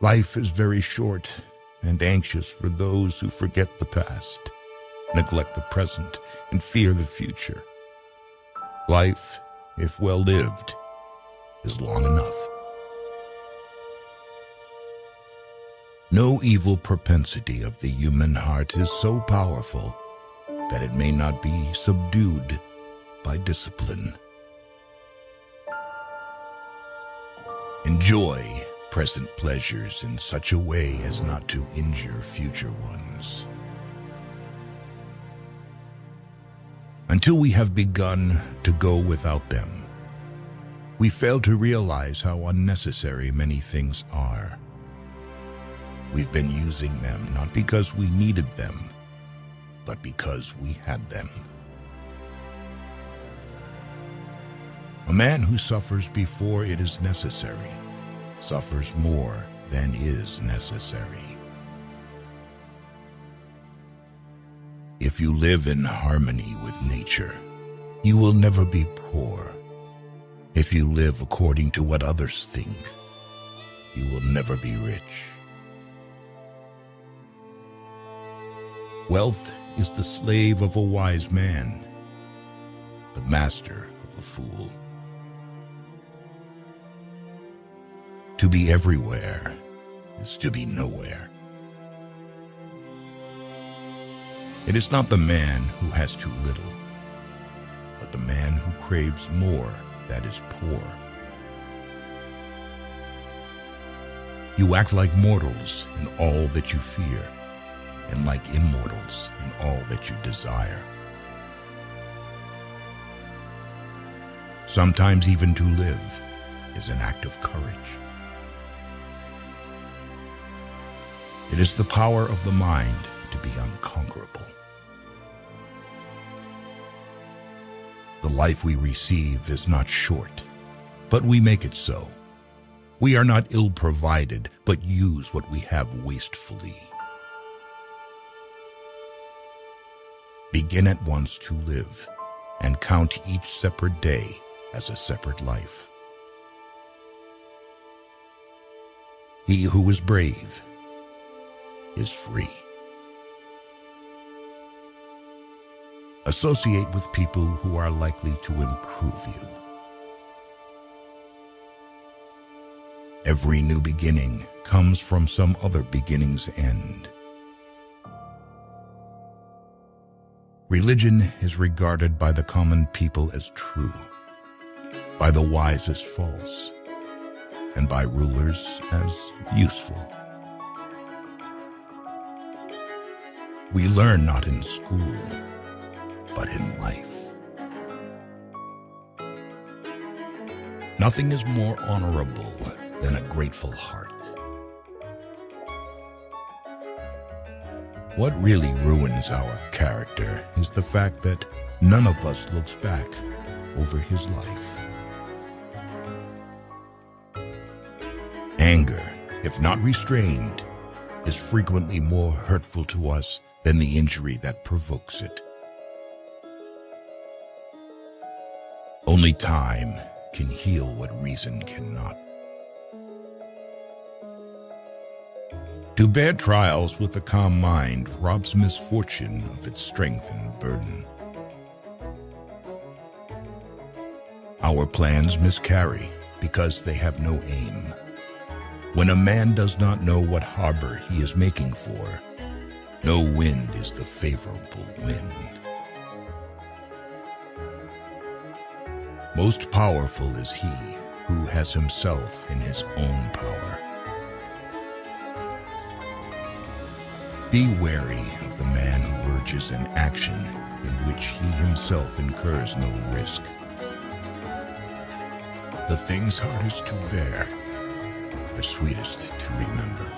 Life is very short and anxious for those who forget the past, neglect the present, and fear the future. Life, if well lived, is long enough. No evil propensity of the human heart is so powerful that it may not be subdued by discipline. Enjoy present pleasures in such a way as not to injure future ones. Until we have begun to go without them, we fail to realize how unnecessary many things are. We've been using them not because we needed them, but because we had them. A man who suffers before it is necessary suffers more than is necessary. If you live in harmony with nature, you will never be poor. If you live according to what others think, you will never be rich. Wealth is the slave of a wise man, the master of a fool. To be everywhere is to be nowhere. It is not the man who has too little, but the man who craves more that is poor. You act like mortals in all that you fear, and like immortals in all that you desire. Sometimes even to live is an act of courage. It is the power of the mind to be unconquerable. The life we receive is not short, but we make it so. We are not ill-provided, but use what we have wastefully. Begin at once to live, and count each separate day as a separate life. He who is brave is free. Associate with people who are likely to improve you. Every new beginning comes from some other beginning's end. Religion is regarded by the common people as true, by the wise as false, and by rulers as useful. We learn not in school, but in life. Nothing is more honorable than a grateful heart. What really ruins our character is the fact that none of us looks back over his life. Anger, if not restrained, is frequently more hurtful to us than the injury that provokes it. Only time can heal what reason cannot. To bear trials with a calm mind robs misfortune of its strength and burden. Our plans miscarry because they have no aim. When a man does not know what harbor he is making for, no wind is the favorable wind. Most powerful is he who has himself in his own power. Be wary of the man who urges an action in which he himself incurs no risk. The things hardest to bear are sweetest to remember.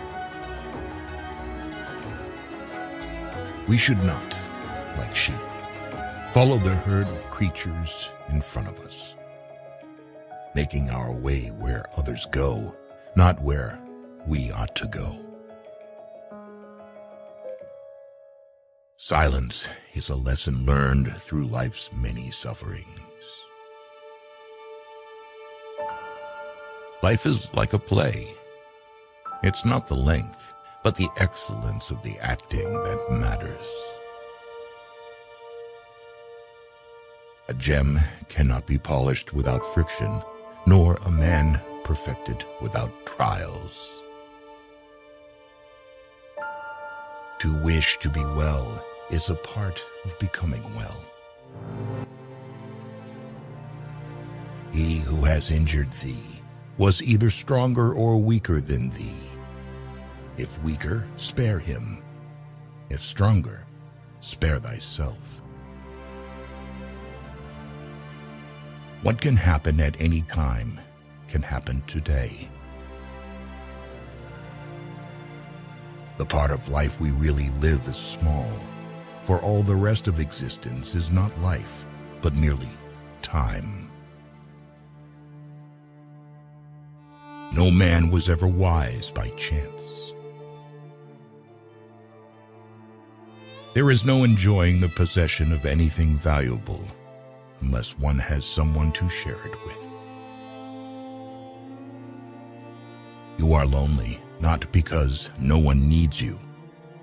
We should not, like sheep, follow the herd of creatures in front of us, making our way where others go, not where we ought to go. Silence is a lesson learned through life's many sufferings. Life is like a play. It's not the length, but the excellence of the acting that matters. A gem cannot be polished without friction, nor a man perfected without trials. To wish to be well is a part of becoming well. He who has injured thee was either stronger or weaker than thee. If weaker, spare him. If stronger, spare thyself. What can happen at any time can happen today. The part of life we really live is small, for all the rest of existence is not life, but merely time. No man was ever wise by chance. There is no enjoying the possession of anything valuable unless one has someone to share it with. You are lonely, not because no one needs you,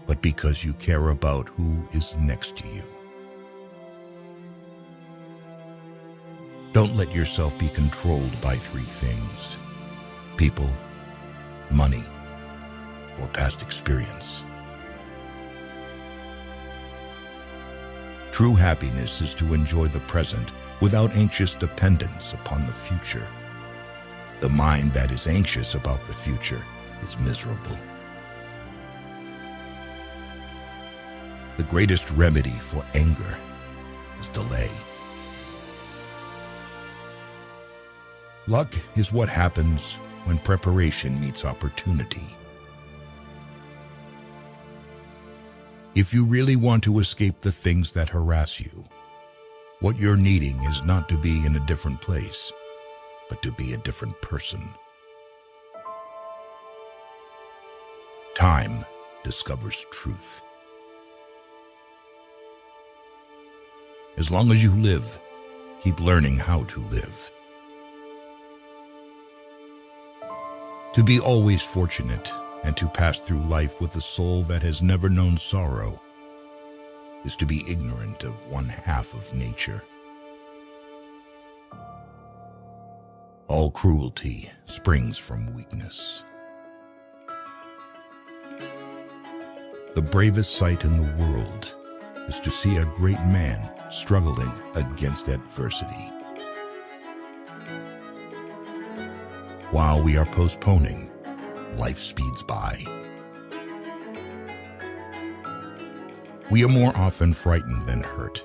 but because you care about who is next to you. Don't let yourself be controlled by three things: people, money, or past experience. True happiness is to enjoy the present without anxious dependence upon the future. The mind that is anxious about the future is miserable. The greatest remedy for anger is delay. Luck is what happens when preparation meets opportunity. If you really want to escape the things that harass you, what you're needing is not to be in a different place, but to be a different person. Time discovers truth. As long as you live, keep learning how to live. To be always fortunate and to pass through life with a soul that has never known sorrow is to be ignorant of one half of nature. All cruelty springs from weakness. The bravest sight in the world is to see a great man struggling against adversity. While we are postponing, life speeds by. We are more often frightened than hurt,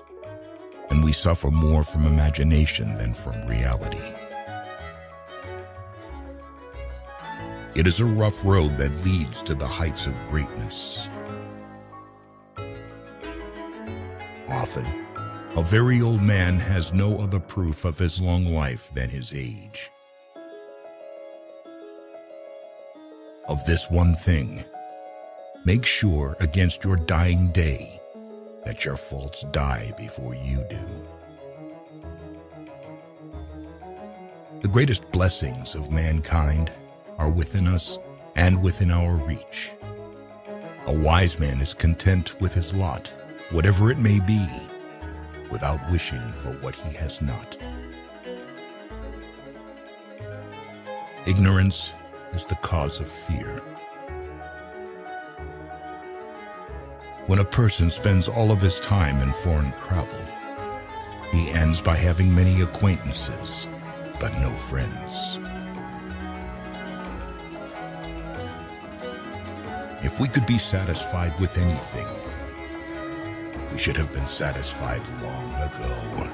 and we suffer more from imagination than from reality. It is a rough road that leads to the heights of greatness. Often, a very old man has no other proof of his long life than his age. Of this one thing, make sure against your dying day that your faults die before you do. The greatest blessings of mankind are within us and within our reach. A wise man is content with his lot, whatever it may be, without wishing for what he has not. Ignorance is the cause of fear. When a person spends all of his time in foreign travel, he ends by having many acquaintances, but no friends. If we could be satisfied with anything, we should have been satisfied long ago.